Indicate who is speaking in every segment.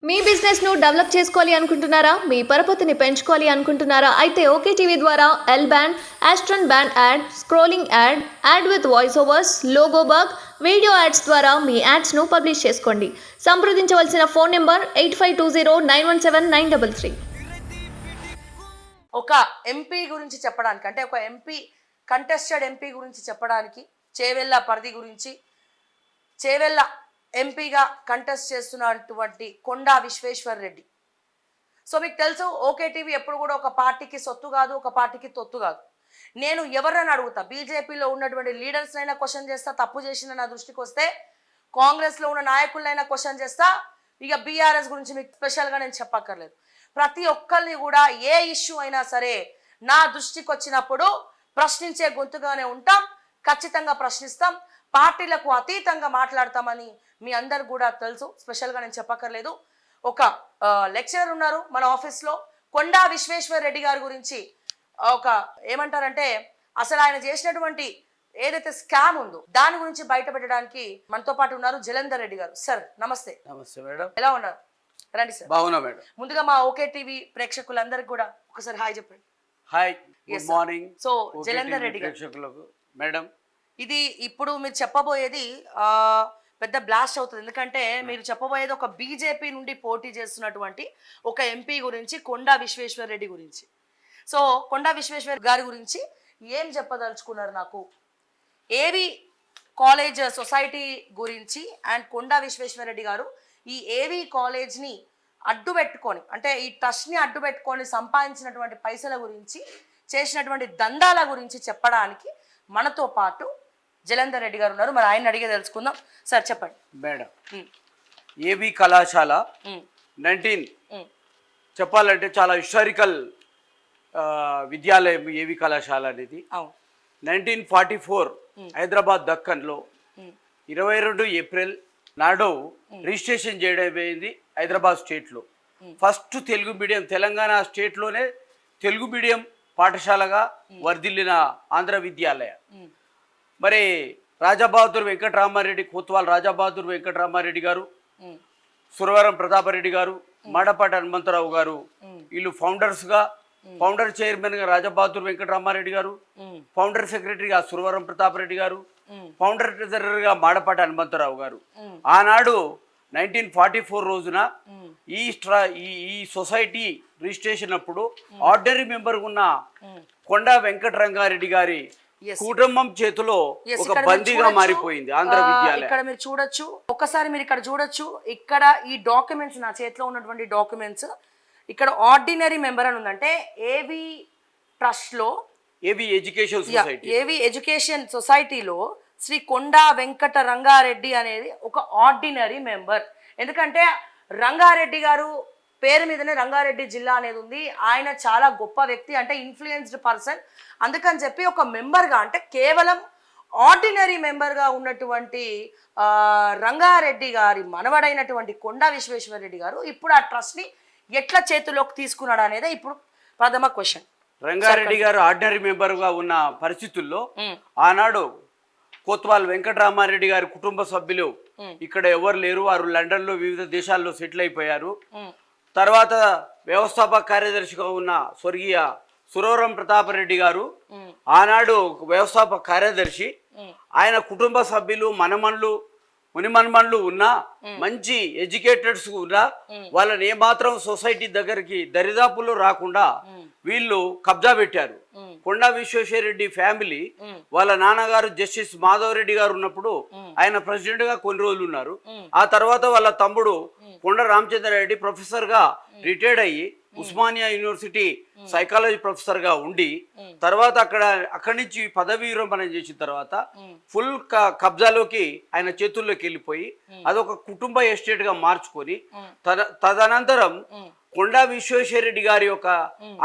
Speaker 1: మీ business ను develop చేసుకోవాలి అనుకుంటున్నారా? మీ పరపతిని పెంచుకోవాలి అనుకుంటున్నారా? అయితే ఓకే టీవీ ద్వారా L band, Aston band ad, scrolling ad, ad with voice overs, logo bug, video ads ద్వారా మీ యాడ్స్ ను పబ్లిష్ చేసుకోండి. సంప్రదించవలసిన ఫోన్ నెంబర్ 8520917933.
Speaker 2: ఒక ఎంపీ గురించి చెప్పడానికి, అంటే ఒక కంటెస్టెడ్ ఎంపీ గురించి చెప్పడానికి, చేవెళ్ళ పరిధి గురించి, చేవెళ్ళ ఎంపీగా కంటెస్ట్ చేస్తున్నటువంటి కొండా విశ్వేశ్వర్ రెడ్డి. సో మీకు తెలుసు, ఓకే టీవీ ఎప్పుడు కూడా ఒక పార్టీకి సొత్తు కాదు, ఒక పార్టీకి తొత్తు కాదు. నేను ఎవరైనా అడుగుతా, బీజేపీలో ఉన్నటువంటి లీడర్స్నైనా క్వశ్చన్ చేస్తా, తప్పు చేసిన నా దృష్టికి వస్తే కాంగ్రెస్లో ఉన్న నాయకులైనా క్వశ్చన్ చేస్తా. ఇక బీఆర్ఎస్ గురించి మీకు స్పెషల్గా నేను చెప్పక్కర్లేదు. ప్రతి ఒక్కరిని కూడా ఏ ఇష్యూ అయినా సరే నా దృష్టికి వచ్చినప్పుడు ప్రశ్నించే గొంతుగానే ఉంటాం, ఖచ్చితంగా ప్రశ్నిస్తాం, పార్టీలకు అతీతంగా మాట్లాడతామని మీ అందరు కూడా తెలుసు. స్పెషల్గా నేను చెప్పక్కర్లేదు. ఒక లెక్చరర్ ఉన్నారు మన ఆఫీస్లో, కొండా విశ్వేశ్వర్ రెడ్డి గారి గురించి ఒక ఏమంటారంటే అసలు ఆయన చేసినటువంటి ఏదైతే స్కామ్ ఉందో దాని గురించి బయట పెట్టడానికి మనతో పాటు ఉన్నారు జలంధర్ రెడ్డి గారు. సార్ నమస్తే.
Speaker 3: నమస్తే మేడం.
Speaker 2: ఎలా ఉన్నారు? రండి సార్.
Speaker 3: బాగున్నా మేడం.
Speaker 2: ముందుగా మా ఓకే టీవీ ప్రేక్షకులందరికీ కూడా ఒకసారి హాయ్ చెప్పండి.
Speaker 3: Hi, good morning.
Speaker 2: So Jalandhar Reddy గారు
Speaker 3: ప్రేక్షకులకు మేడం,
Speaker 2: ఇది ఇప్పుడు మీరు చెప్పబోయేది పెద్ద బ్లాస్ట్ అవుతుంది. ఎందుకంటే మీరు చెప్పబోయేది ఒక బీజేపీ నుండి పోటీ చేస్తున్నటువంటి ఒక ఎంపీ గురించి, కొండా విశ్వేశ్వర్ రెడ్డి గురించి. సో కొండా విశ్వేశ్వర్ గారి గురించి ఏం చెప్పదలుచుకున్నారు నాకు? ఏవి కాలేజ్ సొసైటీ గురించి అండ్ కొండా విశ్వేశ్వర్ రెడ్డి గారు ఈ ఏవి కాలేజ్ని అడ్డు పెట్టుకొని, అంటే ఈ ట్రస్ట్ని అడ్డు పెట్టుకొని సంపాదించినటువంటి పైసల గురించి, చేసినటువంటి దందాల గురించి చెప్పడానికి మనతో పాటు జలంధర్ రెడ్డి గారు ఉన్నారు. మరి ఆయన అడిగే తెలుసుకుందాం. సార్ చెప్పండి.
Speaker 3: మేడం, ఏవి కళాశాల 19 చెప్పాలంటే చాలా హిస్టారికల్ విద్యాలయం ఏవి కళాశాల అనేది. 1944 హైదరాబాద్ దక్కన్లో 22 ఏప్రిల్ నాడు రిజిస్ట్రేషన్ చేయడం అయింది హైదరాబాద్ స్టేట్లో. ఫస్ట్ తెలుగు మీడియం, తెలంగాణ స్టేట్లోనే తెలుగు మీడియం పాఠశాలగా వర్ధిల్లిన ఆంధ్ర విద్యాలయ. మరి రాజాబహదూర్ వెంకటరామారెడ్డి, కోత్వాల్ రాజాబహదూర్ వెంకటరామారెడ్డి గారు, సురవరం ప్రతాపరెడ్డి గారు, మాడపాటి హనుమంతరావు గారు, వీళ్ళు ఫౌండర్ చైర్మన్గా రాజాబహదూర్ వెంకటరామారెడ్డి గారు, ఫౌండర్ సెక్రటరీగా సురవరం ప్రతాపరెడ్డి గారు, ఫౌండర్ ట్రెజరర్గా మాడపాటి హనుమంతరావు గారు. ఆనాడు 1944 రోజున ఈ సొసైటీ రిజిస్ట్రేషన్ అప్పుడు ఆర్డినరీ మెంబర్ ఉన్న కొండా వెంకటరంగారెడ్డి గారి కుటుంబం చేతిలో ఒక బందీగా మారిపోయింది ఆంధ్ర విద్యాలయం.
Speaker 2: ఇక్కడ మీరు చూడొచ్చు, ఒక్కసారి మీరు ఇక్కడ చూడొచ్చు. ఇక్కడ ఈ డాక్యుమెంట్స్, నా చేతిలో ఉన్నటువంటి డాక్యుమెంట్స్, ఇక్కడ ఆర్డినరీ మెంబర్ అని ఉందంటే ఏవి ట్రస్ట్ లో, ఏవి ఎడ్యుకేషన్ సొసైటీలో శ్రీ కొండా వెంకట రంగారెడ్డి అనేది ఒక ఆర్డినరీ మెంబర్. ఎందుకంటే రంగారెడ్డి గారు పేరు మీదనే రంగారెడ్డి జిల్లా అనేది ఉంది. ఆయన చాలా గొప్ప వ్యక్తి, అంటే ఇన్ఫ్లుయెన్స్డ్ పర్సన్. అందుకని చెప్పి ఒక మెంబర్గా, అంటే కేవలం ఆర్డినరీ మెంబర్గా ఉన్నటువంటి రంగారెడ్డి గారి మనవడైనటువంటి కొండా విశ్వేశ్వర రెడ్డి గారు ఇప్పుడు ఆ ట్రస్ట్ని ఎట్లా చేతిలోకి తీసుకున్నాడు అనేది ఇప్పుడు ప్రథమ క్వశ్చన్.
Speaker 3: రంగారెడ్డి గారు ఆర్డినరీ మెంబర్గా ఉన్న పరిస్థితుల్లో ఆనాడు కోత్వాల్ వెంకటరామారెడ్డి గారి కుటుంబ సభ్యులు ఇక్కడ ఎవరు లేరు, వారు లండన్లో వివిధ దేశాల్లో సెటిల్ అయిపోయారు. తర్వాత వ్యవస్థాపక కార్యదర్శిగా ఉన్న స్వర్గీయ సురవరం ప్రతాపరెడ్డి గారు ఆనాడు వ్యవస్థాపక కార్యదర్శి. ఆయన కుటుంబ సభ్యులు, మునిమన్మన్లు ఉన్నా, మంచి ఎడ్యుకేటెడ్స్ ఉన్నా, వాళ్ళని ఏమాత్రం సొసైటీ దగ్గరికి దరిదాపుల్లో రాకుండా వీళ్ళు కబ్జా పెట్టారు. కొండా విశ్వేశ్వర రెడ్డి ఫ్యామిలీ, వాళ్ళ నాన్నగారు జస్టిస్ మాధవ్ రెడ్డి గారు ఉన్నప్పుడు ఆయన ప్రెసిడెంట్ గా కొన్ని రోజులు ఉన్నారు. ఆ తర్వాత వాళ్ళ తమ్ముడు కొండ రామచంద్ర రెడ్డి ప్రొఫెసర్ గా రిటైర్డ్ అయ్యి ఉస్మానియా యూనివర్సిటీ సైకాలజీ ప్రొఫెసర్ గా ఉండి, తర్వాత అక్కడి నుంచి పదవీ విరమణ చేసిన తర్వాత ఫుల్ కబ్జాలోకి ఆయన చేతుల్లోకి వెళ్ళిపోయి అదొక కుటుంబ ఎస్టేట్ గా మార్చుకొని, తదనంతరం కొండా విశ్వేశ్వర రెడ్డి గారి యొక్క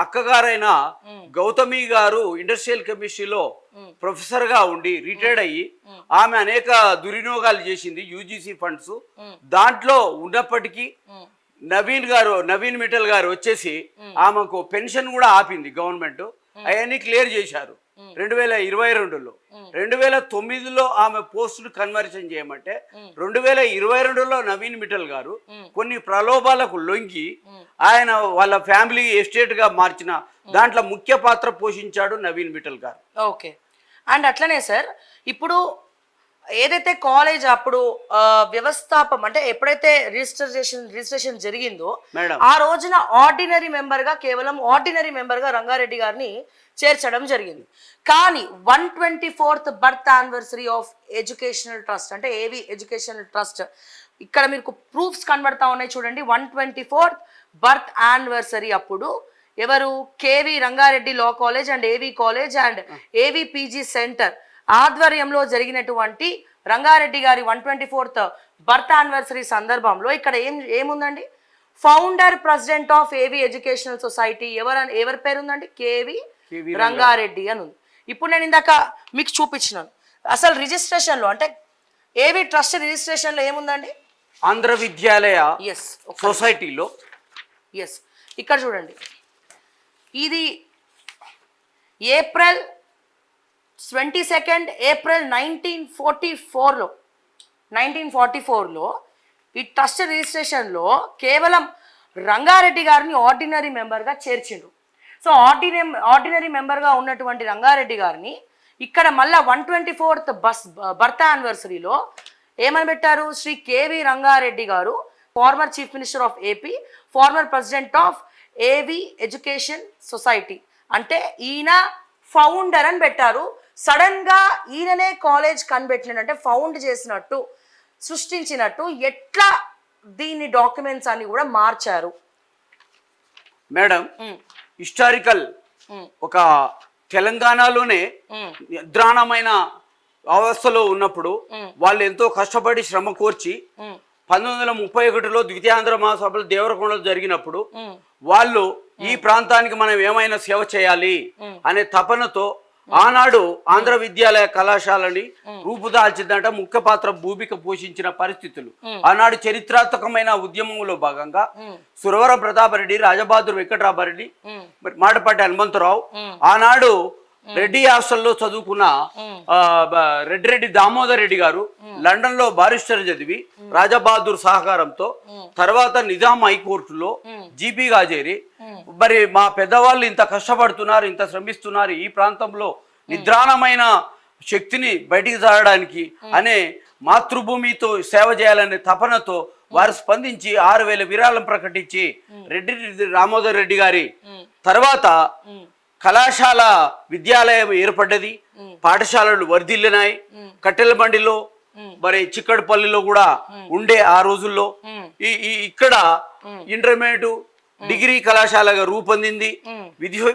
Speaker 3: అక్కగారైన గౌతమి గారు ఇండస్ట్రియల్ కెమిస్ట్రీలో ప్రొఫెసర్ గా ఉండి రిటైర్డ్ అయ్యి, ఆమె అనేక దుర్వినియోగాలు చేసింది యూజీసీ ఫండ్స్. దాంట్లో ఉన్నప్పటికీ నవీన్ మిట్టల్ గారు వచ్చేసి ఆమెకు పెన్షన్ కూడా ఆపింది గవర్నమెంట్. అవన్నీ క్లియర్ చేశారు. 2022లో 2009లో ఆమె పోస్టును కన్వర్షన్ చేయమంటే 2022లో నవీన్ మిట్టల్ గారు కొన్ని ప్రలోభాలకు లొంగి ఆయన వాళ్ళ ఫ్యామిలీ ఎస్టేట్ గా మార్చిన దాంట్లో ముఖ్య పాత్ర పోషించాడు నవీన్ మిట్టల్ గారు.
Speaker 2: ఓకే. అండ్ అట్లనే సార్ ఇప్పుడు ఏదైతే కాలేజ్ అప్పుడు వ్యవస్థాపం అంటే ఎప్పుడైతే రిజిస్ట్రేషన్ జరిగిందో
Speaker 3: మేడం
Speaker 2: ఆ రోజున కేవలం ఆర్డినరీ మెంబర్ గా రంగారెడ్డి గారిని చేర్చడం జరిగింది. కానీ 124th birth anniversary of educational trust అంటే ఏవి ఎడ్యుకేషనల్ ట్రస్ట్ ఇక్కడ మీకు ప్రూఫ్స్ కనబడతా ఉన్నాయి చూడండి. 124th బర్త్ యానివర్సరీ అప్పుడు ఎవరు KV Rangareddy law college and AV college and ఏవి పీజీ సెంటర్ ఆధ్వర్యంలో జరిగినటువంటి రంగారెడ్డి గారి 124th బర్త్ యానివర్సరీ సందర్భంలో ఇక్కడ ఏముందండి, ఫౌండర్ ప్రెసిడెంట్ ఆఫ్ ఏవి ఎడ్యుకేషనల్ సొసైటీ ఎవరి పేరు ఉందండి, కేవి రంగారెడ్డి అని ఉంది. ఇప్పుడు నేను ఇందాక మీకు చూపించినాను. అసలు రిజిస్ట్రేషన్లో అంటే ఏవి ట్రస్ట్ రిజిస్ట్రేషన్లో ఏముందండి,
Speaker 3: ఆంధ్ర విద్యాలయ సొసైటీలో
Speaker 2: ఇక్కడ చూడండి. ఇది April 22nd 1944లో ఈ ట్రస్ట్ రిజిస్ట్రేషన్లో కేవలం రంగారెడ్డి గారిని ఆర్డినరీ మెంబర్గా చేర్చిండ్రు. సో ఆర్డినరీ మెంబర్గా ఉన్నటువంటి రంగారెడ్డి గారిని ఇక్కడ మళ్ళా 124th బర్త్ యానివర్సరీలో ఏమని పెట్టారు, శ్రీ కేవి రంగారెడ్డి గారు former chief minister of AP, former president of ఏవి ఎడ్యుకేషన్ సొసైటీ అంటే ఈయన ఫౌండర్ అని పెట్టారు. సడన్ గా ఈయననే కాలేజ్ కనిపెట్టినట్టు అంటే ఫౌండ్ చేసినట్టు సృష్టించినట్టు ఎట్లా దీని డాక్యుమెంట్స్ అన్ని కూడా మార్చారు
Speaker 3: మేడం. హిస్టారికల్ ఒక తెలంగాణలోనే నిద్రాణమైన అవస్థలో ఉన్నప్పుడు వాళ్ళు ఎంతో కష్టపడి శ్రమ కోర్చి 1931లో ద్వితీయాంధ్ర మహాసభలు దేవరకొండలో జరిగినప్పుడు వాళ్ళు ఈ ప్రాంతానికి మనం ఏమైనా సేవ చేయాలి అనే తపనతో ఆనాడు ఆంధ్ర విద్యాలయ కళాశాలని రూపుదాల్చిందంట. ముఖ్య పాత్ర భూమిక పోషించిన పరిస్థితులు ఆనాడు చరిత్రాత్మకమైన ఉద్యమంలో భాగంగా సురవరం ప్రతాపరెడ్డి, రాజబహదూర్ వెంకటరామారెడ్డి, మాటపాటి హనుమంతరావు ఆనాడు రెడ్డి హాస్టల్లో చదువుకున్న రెడ్డి దామోదర్ రెడ్డి గారు లండన్ లో బారిస్టర్ చదివి రాజబహదూర్ సహకారంతో తర్వాత నిజాం హైకోర్టులో జీపీగా చేరి మరి మా పెద్దవాళ్ళు ఇంత కష్టపడుతున్నారు, ఇంత శ్రమిస్తున్నారు, ఈ ప్రాంతంలో నిద్రాణమైన శక్తిని బయటికి చాడడానికి అనే మాతృభూమితో సేవ చేయాలనే తపనతో వారు స్పందించి 6,000 విరాళం ప్రకటించి రెడ్డి దామోదర్ రెడ్డి గారి తర్వాత కళాశాల విద్యాలయం ఏర్పడ్డది. పాఠశాలలు వర్ధిల్లినాయి. కట్టెలబండిలో మరి చిక్కడపల్లిలో కూడా ఉండే ఆ రోజుల్లో ఇక్కడ ఇంటర్మీడియట్ డిగ్రీ కళాశాలగా రూపొందింది.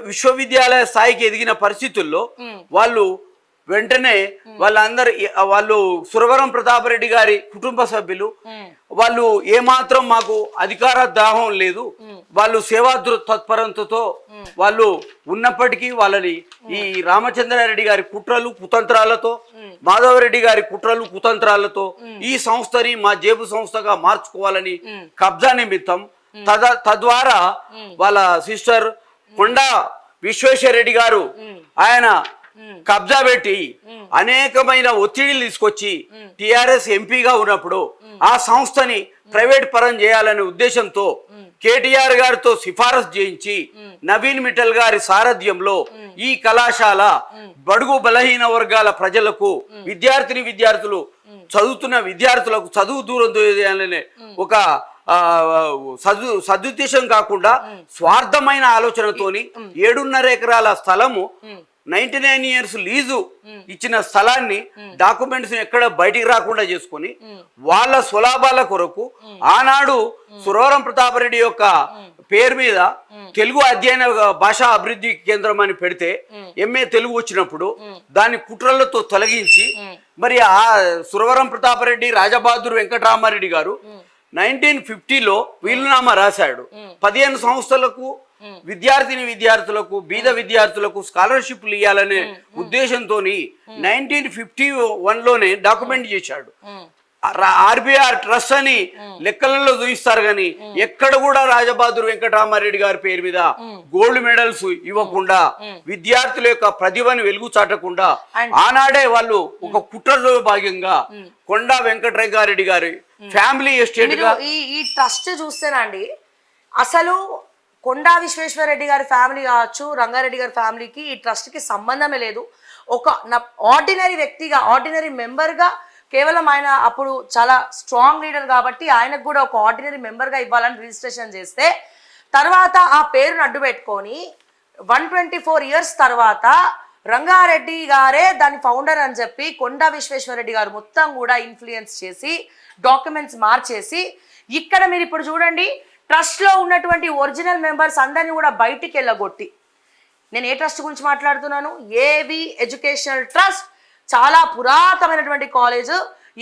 Speaker 3: విశ్వవిద్యాలయ స్థాయికి ఎదిగిన పరిస్థితుల్లో వాళ్ళు వెంటనే వాళ్ళు సురవరం ప్రతాపరెడ్డి గారి కుటుంబ సభ్యులు వాళ్ళు ఏమాత్రం మాకు అధికార దాహం లేదు, వాళ్ళు సేవా తత్పరతతో వాళ్ళు ఉన్నప్పటికీ వాళ్ళని ఈ రామచంద్రారెడ్డి గారి కుట్రలు కుతంత్రాలతో, మాధవరెడ్డి గారి కుట్రలు కుతంత్రాలతో ఈ సంస్థని మా జేబు సంస్థగా మార్చుకోవాలని కబ్జా నిమిత్తం తద్వారా వాళ్ళ సిస్టర్ కొండా విశ్వేశ్వరరెడ్డి గారు ఆయన కబ్జా పెట్టి అనేకమైన ఒత్తిడిలు తీసుకొచ్చి టిఆర్ఎస్ ఎంపీగా ఉన్నప్పుడు ఆ సంస్థని ప్రైవేట్ పరం చేయాలనే ఉద్దేశంతో కేటీఆర్ గారితో సిఫారసు చేయించి నవీన్ మిట్టల్ గారి సారథ్యంలో ఈ కళాశాల బడుగు బలహీన వర్గాల ప్రజలకు విద్యార్థులు చదువుతున్న విద్యార్థులకు చదువు దూరం చేయాలనే ఒక సదుద్దేశం కాకుండా స్వార్థమైన ఆలోచనతోని 7.5 ఎకరాల స్థలము 99 years లీజు ఇచ్చిన స్థలాన్ని డాక్యుమెంట్స్ ఎక్కడ బయటికి రాకుండా చేసుకొని వాళ్ళ స్వలాభాల కొరకు ఆనాడు సురవరం ప్రతాపరెడ్డి యొక్క పేరు మీద తెలుగు అధ్యయన భాషా అభివృద్ధి కేంద్రం అని పెడితే ఎంఏ తెలుగు వచ్చినప్పుడు దాన్ని కుట్రలతో తొలగించి మరి ఆ సురవరం ప్రతాపరెడ్డి రాజబహదూర్ వెంకటరామారెడ్డి గారు 1950లో వీలునామా రాశాడు. 15 సంస్థలకు విద్యార్థులకు బీద విద్యార్థులకు స్కాలర్షిప్లు ఇవ్వాలనే ఉద్దేశంతో 1951లోనే డాక్యుమెంట్ చేశాడు. ఆర్బిఆర్ ట్రస్ట్ అని లెక్కలలో చూపిస్తారు కానీ ఎక్కడ కూడా రాజబహదూర్ వెంకటరామారెడ్డి గారి పేరు మీద గోల్డ్ మెడల్స్ ఇవ్వకుండా విద్యార్థుల యొక్క ప్రతిభను వెలుగు చాటకుండా ఆనాడే వాళ్ళు ఒక కుట్రలో భాగంగా కొండా వెంకటరంగారెడ్డి గారి ఫ్యామిలీ ఎస్టేట్ గా
Speaker 2: ఈ ట్రస్ట్ చూస్తేనండి అసలు కొండా విశ్వేశ్వరరెడ్డి గారి ఫ్యామిలీ కావచ్చు, రంగారెడ్డి గారి ఫ్యామిలీకి ఈ ట్రస్ట్కి సంబంధమే లేదు. ఒక ఆర్డినరీ వ్యక్తిగా, ఆర్డినరీ మెంబర్గా, కేవలం ఆయన అప్పుడు చాలా స్ట్రాంగ్ లీడర్ కాబట్టి ఆయనకు కూడా ఒక ఆర్డినరీ మెంబర్గా ఇవ్వాలని రిజిస్ట్రేషన్ చేస్తే తర్వాత ఆ పేరును అడ్డు పెట్టుకొని 124 ఇయర్స్ తర్వాత రంగారెడ్డి గారే దాని ఫౌండర్ అని చెప్పి కొండా విశ్వేశ్వరరెడ్డి గారు మొత్తం కూడా ఇన్ఫ్లుయెన్స్ చేసి డాక్యుమెంట్స్ మార్చేసి ఇక్కడ మీరు ఇప్పుడు చూడండి ట్రస్ట్లో ఉన్నటువంటి ఒరిజినల్ మెంబర్స్ అందరినీ కూడా బయటికి వెళ్ళగొట్టి, నేను ఏ ట్రస్ట్ గురించి మాట్లాడుతున్నాను, ఏవి ఎడ్యుకేషనల్ ట్రస్ట్, చాలా పురాతనమైనటువంటి కాలేజ్,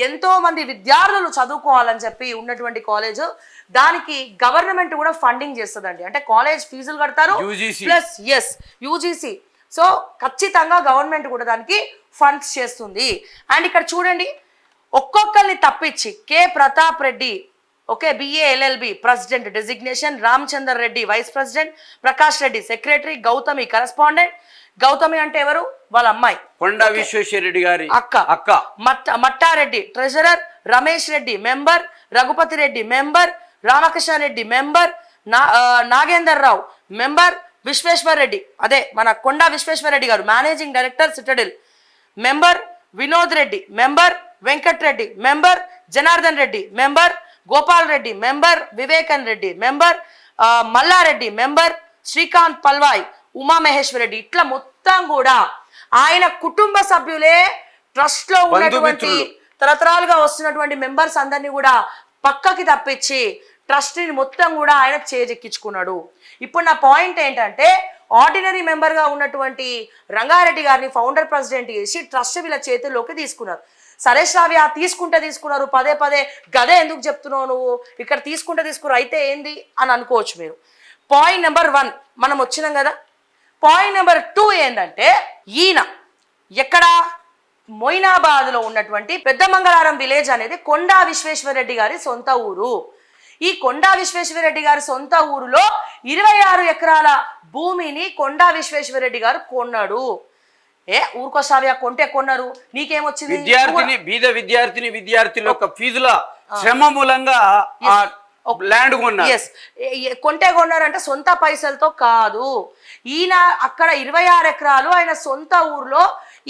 Speaker 2: ఎంతో మంది విద్యార్థులు చదువుకోవాలని చెప్పి ఉన్నటువంటి కాలేజ్, దానికి గవర్నమెంట్ కూడా ఫండింగ్ చేస్తుందండి. అంటే కాలేజ్ ఫీజులు కడతారు ప్లస్ యూజీసీ, సో ఖచ్చితంగా గవర్నమెంట్ కూడా దానికి ఫండ్స్ చేస్తుంది. అండ్ ఇక్కడ చూడండి ఒక్కొక్కరిని తప్పించి K Pratap Reddy okay BA LLB president designation, Ramachandar Reddy vice president, Prakash Reddy secretary, Gautami correspondent. Gautami అంటే ఎవరు? వాళ్ళ అమ్మాయి
Speaker 3: కొండా విశ్వేశ్వరరెడ్డి గారి అక్క.
Speaker 2: Mattareddy treasurer, Ramesh Reddy member, Raghupathi Reddy member, Ramakrishna Reddy member, Nagender Rao member, Vishweshwar Reddy అదే మన కొండా విశ్వేశ్వరరెడ్డి గారు managing director Citadel member, Vinod Reddy member, Venkat Reddy member, Janardhan Reddy member, Gopal Reddy member, Vivekan Reddy member, Mallareddy member, Srikanth Palvai, Umamaheshwar Reddy, ఇట్లా మొత్తం కూడా ఆయన కుటుంబ సభ్యులే ట్రస్ట్ లో ఉన్నటువంటి తరతరాలుగా వస్తున్నటువంటి మెంబర్స్ అందరినీ కూడా పక్కకి తప్పించి ట్రస్ట్ ని మొత్తం కూడా ఆయన చేజెక్కించుకున్నాడు. ఇప్పుడు నా పాయింట్ ఏంటంటే ఆర్డినరీ మెంబర్ గా ఉన్నటువంటి రంగారెడ్డి గారిని ఫౌండర్ ప్రెసిడెంట్ చేసి ట్రస్ట్ వీళ్ళ చేతుల్లోకి తీసుకున్నారు. సరే శ్రావ్య తీసుకున్నారు, పదే పదే గదే ఎందుకు చెప్తున్నావు నువ్వు, ఇక్కడ తీసుకున్నారు అయితే ఏంది అని అనుకోవచ్చు మీరు. పాయింట్ నెంబర్ 1 మనం వచ్చినాం కదా. పాయింట్ నెంబర్ 2 ఏంటంటే ఈయన ఎక్కడ మొయినాబాద్లో ఉన్నటువంటి పెద్ద మంగళారం విలేజ్ అనేది కొండా విశ్వేశ్వరరెడ్డి గారి సొంత ఊరు. ఈ కొండా విశ్వేశ్వరరెడ్డి గారి సొంత ఊరులో 26 ఎకరాల భూమిని కొండా విశ్వేశ్వరరెడ్డి గారు కొన్నాడు. ఊరుకోసారి కొంటే కొన్నారు, నీకేమొచ్చింది?
Speaker 3: బీద విద్యార్థుల యొక్క ఫీజుల శ్రమ మూలంగా ల్యాండ్ కొన్నారు.
Speaker 2: కొంటే కొన్నారంటే సొంత పైసలతో కాదు. ఈయన అక్కడ 26 ఎకరాలు ఆయన సొంత ఊర్లో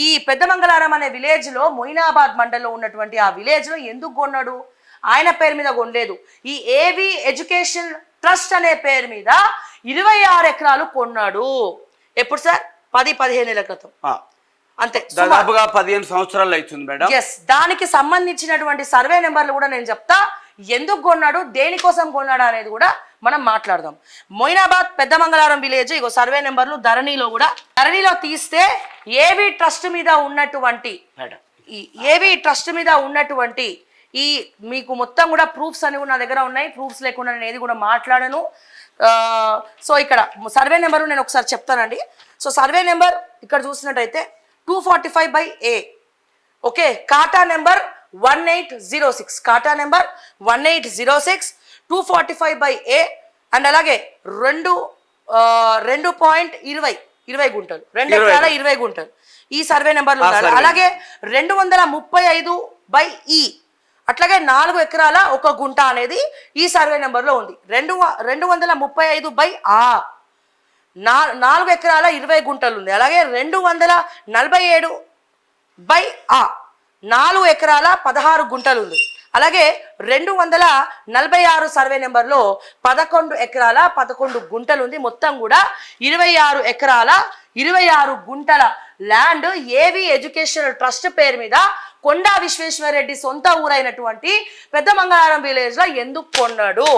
Speaker 2: ఈ పెద్దమంగళారం అనే విలేజ్ లో మొయినాబాద్ మండలంలో ఉన్నటువంటి ఆ విలేజ్ లో ఎందుకు కొన్నాడు? ఆయన పేరు మీద కొనలేదు. ఈ ఏవి ఎడ్యుకేషన్ ట్రస్ట్ అనే పేరు మీద 26 ఎకరాలు కొన్నాడు. ఎప్పుడు సార్? 10-15 ఏళ్ల క్రితం, అంతే,
Speaker 3: దాదాపుగా 15 సంవత్సరాలు అవుతుంది మేడం.
Speaker 2: దానికి సంబంధించినటువంటి సర్వే నెంబర్లు కూడా నేను చెప్తా, ఎందుకు కొన్నాడు, దేనికోసం కొన్నాడు అనేది కూడా మనం మాట్లాడదాం. మొయినాబాద్ పెద్ద మంగళారం విలేజ్, ఇగో సర్వే నెంబర్లు ధరణిలో తీస్తే ఏవి ట్రస్ట్ మీద ఉన్నటువంటి ఈ మీకు మొత్తం కూడా ప్రూఫ్స్ అని కూడా నా దగ్గర ఉన్నాయి. ప్రూఫ్స్ లేకుండా నేను ఏది కూడా మాట్లాడను. సో ఇక్కడ సర్వే నెంబర్ నేను ఒకసారి చెప్తానండి. సో సర్వే నెంబర్ ఇక్కడ చూసినట్టయితే 245/A, okay, kata number 1806, kata number 1806, 245/A, and అలాగే 2.20 గుంటలు, 2 గుంటలు ఈ సర్వే నెంబర్లు ఉండాలి. అలాగే 235/E, అట్లాగే 4 ఎకరాల 1 గుంట అనేది ఈ సర్వే నెంబర్లో ఉంది. 235/A 4 ఎకరాల 20 గుంటలు ఉంది. అలాగే 247/A 4 ఎకరాల 16 గుంటలు ఉంది. అలాగే 246 సర్వే నెంబర్లో 11 ఎకరాల 11 గుంటలు ఉంది. మొత్తం కూడా 26 ఎకరాల 26 గుంటల ల్యాండ్ ఏవి ఎడ్యుకేషనల్ ట్రస్ట్ పేరు మీద కొండా విశ్వేశ్వరరెడ్డి సొంత ఊరైనటువంటి పెద్ద మంగళారం విలేజ్ లో ఎందుకు కొన్నాడు?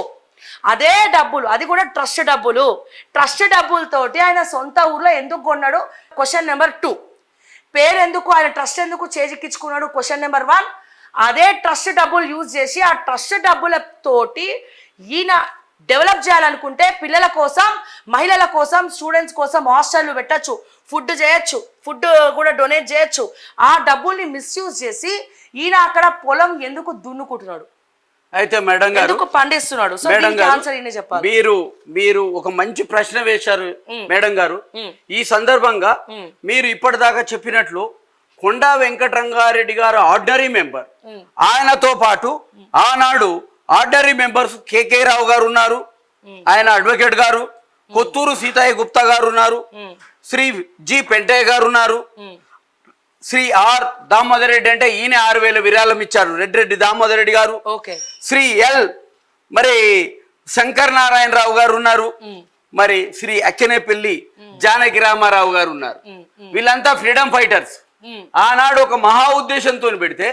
Speaker 2: అదే డబ్బులు, అది కూడా ట్రస్ట్ డబ్బులతోటి ఆయన సొంత ఊర్లో ఎందుకు కొన్నాడు? Question number 2. పేరు ఎందుకు, ఆయన ట్రస్ట్ ఎందుకు చేజిక్కించుకున్నాడు? Question number 1. అదే ట్రస్ట్ డబ్బులు యూజ్ చేసి ఆ ట్రస్ట్ డబ్బులతోటి ఈయన డెవలప్ చేయాలనుకుంటే పిల్లల కోసం, మహిళల కోసం, స్టూడెంట్స్ కోసం హాస్టల్లు పెట్టచ్చు, ఫుడ్ చేయొచ్చు, ఫుడ్ కూడా డొనేట్ చేయొచ్చు. ఆ డబ్బుల్ని మిస్యూజ్ చేసి ఈయన అక్కడ పొలం ఎందుకు దున్నుకుంటున్నాడు,
Speaker 3: అయితే మేడం గారు
Speaker 2: ఎందుకు పండిస్తున్నాడు? సో
Speaker 3: మేడం
Speaker 2: దీనికి
Speaker 3: గారు
Speaker 2: ఆన్సర్ ఈయనే చెప్పాలి.
Speaker 3: మీరు ఒక మంచి ప్రశ్న వేశారు మేడం గారు. ఈ సందర్భంగా మీరు ఇప్పటిదాకా చెప్పినట్లు కొండా వెంకటరంగారెడ్డి గారు ఆర్డినరీ మెంబర్, ఆయనతో పాటు ఆనాడు ఆర్డినరీ మెంబర్స్ కేకే రావు గారు ఉన్నారు, ఆయన అడ్వకేట్ గారు, కొత్తూరు సీతయ్య గుప్తా గారు ఉన్నారు, శ్రీ జి పెంటయ్య గారు ఉన్నారు, శ్రీ ఆర్ దామోదర్ రెడ్డి అంటే ఈయన 6,000 విరాళం ఇచ్చారు, రెడ్డి దామోదర్ రెడ్డి గారు, శ్రీ ఎల్ మరి శంకర్ నారాయణరావు గారు ఉన్నారు, మరి శ్రీ అక్కెనేపల్లి జానకి రామారావు గారు ఉన్నారు. వీళ్ళంతా ఫ్రీడమ్ ఫైటర్స్. ఆనాడు ఒక మహా ఉద్దేశంతో పెడితే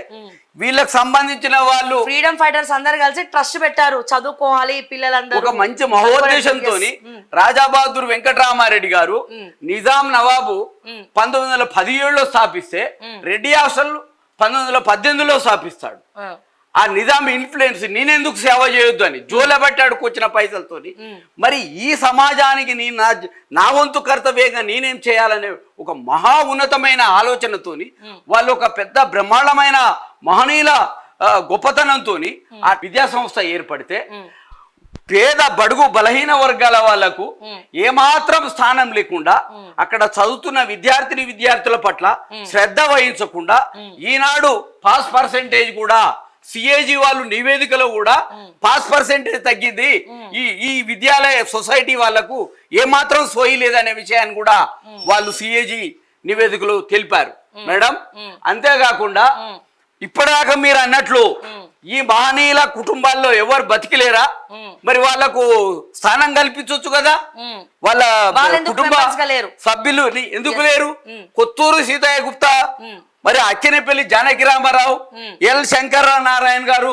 Speaker 3: వీళ్ళకి సంబంధించిన వాళ్ళు
Speaker 2: ఫ్రీడమ్ ఫైటర్స్ అందరు కలిసి ట్రస్ట్ పెట్టారు, చదువుకోవాలి పిల్లలందరూ.
Speaker 3: ఒక మంచి మహోద్దేశంతో రాజాబహదూర్ వెంకటరామారెడ్డి గారు నిజాం నవాబు 1917లో స్థాపిస్తే రెడ్డి హాస్టల్ 1918లో స్థాపిస్తాడు. ఆ నిజాం ఇన్ఫ్లుయెన్స్ నేనెందుకు సేవ చేయొద్దు అని జోలబట్టాడు వచ్చిన పైసలతోని. మరి ఈ సమాజానికి నా వంతు కర్తవ్యంగా నేనేం చేయాలనే ఒక మహా ఉన్నతమైన ఆలోచనతోని వాళ్ళు ఒక పెద్ద బ్రహ్మాండమైన మహనీయుల గొప్పతనంతో ఆ విద్యా సంస్థ ఏర్పడితే పేద బడుగు బలహీన వర్గాల వాళ్లకు ఏమాత్రం స్థానం లేకుండా అక్కడ చదువుతున్న విద్యార్థుల పట్ల శ్రద్ధ వహించకుండా ఈనాడు పాస్ పర్సెంటేజ్ కూడా సిఏజీ వాళ్ళు నివేదికలో కూడా పాస్ పర్సెంటేజ్ తగ్గింది, ఈ విద్యాలయ సొసైటీ వాళ్లకు ఏమాత్రం సోయి లేదనే విషయాన్ని కూడా వాళ్ళు సిఏజీ నివేదికలో తెలిపారు మేడం. అంతేకాకుండా ఇప్పటిదాకా మీరు అన్నట్లు ఈ మహనీయుల కుటుంబాల్లో ఎవరు బతికిలేరా? మరి వాళ్లకు స్థానం కల్పించవచ్చు కదా. వాళ్ళ కుటుంబ సభ్యులు ఎందుకు లేరు? కొత్తూరు సీతయ్య గుప్తా, మరి అక్కెనేపల్లి జానకి రామారావు, ఎల్ శంకర నారాయణ గారు,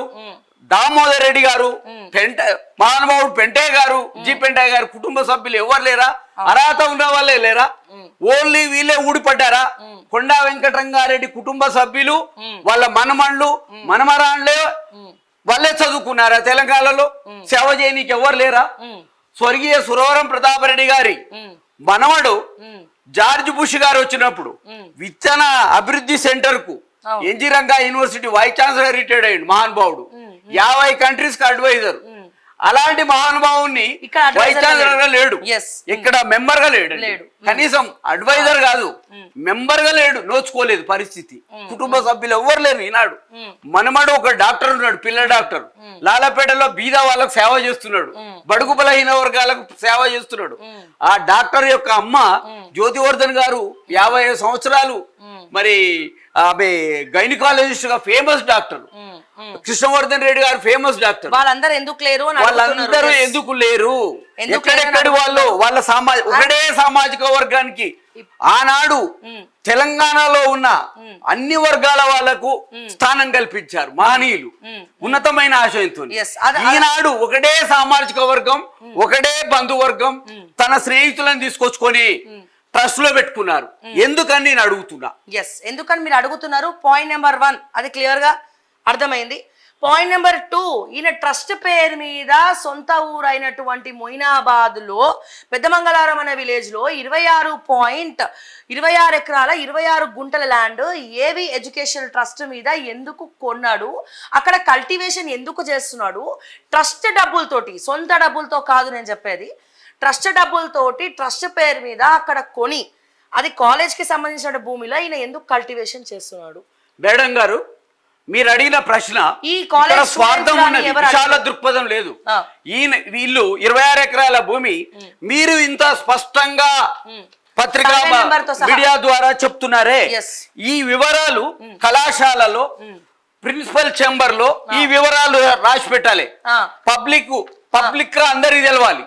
Speaker 3: దామోదర్ రెడ్డి గారు, మహానుభావుడు పెంటయ్య గారు, జి పెంటయ్య గారు కుటుంబ సభ్యులు ఎవరు లేరా? అర్హత ఉన్న వాళ్ళే లేరా? ఓన్లీ వీళ్ళే ఊడిపడ్డారా? కొండా వెంకటరంగారెడ్డి కుటుంబ సభ్యులు వాళ్ళ మనమణ్లు మనమరాండ్లే వాళ్ళే చదువుకున్నారా? తెలంగాణలో సేవ చేయనీకి ఎవరు లేరా? స్వర్గీయ సురవరం ప్రతాపరెడ్డి గారి మనవడు జార్జ్ బుష్ గారు వచ్చినప్పుడు విత్తన అభివృద్ధి సెంటర్ కు N G Ranga university vice chancellor retired అయ్యిండు మహానుభావుడు, 50 కంట్రీస్ కి అడ్వైజర్. అలాంటి మహానుభావుని వైస్ ఛాన్సలర్ గా లేడు, ఇక్కడ మెంబర్ గా లేడు, కనీసం అడ్వైజర్ కాదు మెంబర్ గా లేడు, నోచుకోలేదు పరిస్థితి. కుటుంబ సభ్యులు ఎవరు లేరు. ఈనాడు మనమడు ఒక డాక్టర్ ఉన్నాడు, పిల్ల డాక్టర్, లాలపేటలో బీద వాళ్ళకు సేవ చేస్తున్నాడు, బడుగు బలహీన వర్గాలకు సేవ చేస్తున్నాడు. ఆ డాక్టర్ యొక్క అమ్మ జ్యోతివర్ధన్ గారు 55 సంవత్సరాలు మరి ఆమె గైనకాలజిస్ట్ గా ఫేమస్ డాక్టర్. కృష్ణవర్ధన్ రెడ్డి గారు ఫేమస్ డాక్టర్.
Speaker 2: వాళ్ళందరూ ఎందుకు లేరు?
Speaker 3: వాళ్ళందరూ ఎందుకు లేరు? ఎక్కడెక్కడి వాళ్ళు వాళ్ళ ఒకటే సామాజిక వర్గానికి ఆనాడు తెలంగాణలో ఉన్న అన్ని వర్గాల వాళ్లకు స్థానం కల్పించారు మహనీయులు ఉన్నతమైన ఆశయంతో. ఈనాడు ఒకటే సామాజిక వర్గం, ఒకటే బంధువర్గం తన స్నేహితులను తీసుకొచ్చుకొని ట్రస్ట్ లో పెట్టుకున్నారు. ఎందుకని నేను అడుగుతున్నా.
Speaker 2: ఎందుకని మీరు అడుగుతున్నారు? పాయింట్ నెంబర్ 1 అది క్లియర్ గా అర్థమైంది. పాయింట్ నెంబర్ 2, ఈయన ట్రస్ట్ పేరు మీద సొంత ఊరైనటువంటి మొయినాబాద్ లో పెద్దమంగళారం అనే విలేజ్ లో 26 ఎకరాల 26 గుంటల ల్యాండ్ ఏవి ఎడ్యుకేషన్ ట్రస్ట్ మీద ఎందుకు కొన్నాడు? అక్కడ కల్టివేషన్ ఎందుకు చేస్తున్నాడు? ట్రస్ట్ డబ్బులతోటి, సొంత డబ్బులతో కాదు నేను చెప్పేది, ట్రస్ట్ డబ్బులతోటి ట్రస్ట్ పేరు మీద అక్కడ కొని అది కాలేజ్ కి సంబంధించిన భూమిలో ఈయన ఎందుకు కల్టివేషన్ చేస్తున్నాడు?
Speaker 3: మేడం గారు మీరు అడిగిన ప్రశ్న
Speaker 2: ఈ కాలేజ్
Speaker 3: స్వార్థం ఉన్నది, విశాల దృక్పథం లేదు. వీళ్ళు 26 ఎకరాల భూమి మీరు ఇంత స్పష్టంగా పత్రికా మీడియా ద్వారా చెప్తున్నారే, ఈ వివరాలు కళాశాలలో ప్రిన్సిపల్ ఛాంబర్ లో ఈ వివరాలు రాసి పెట్టాలి, పబ్లిక్ గా అందరికి తెలవాలి.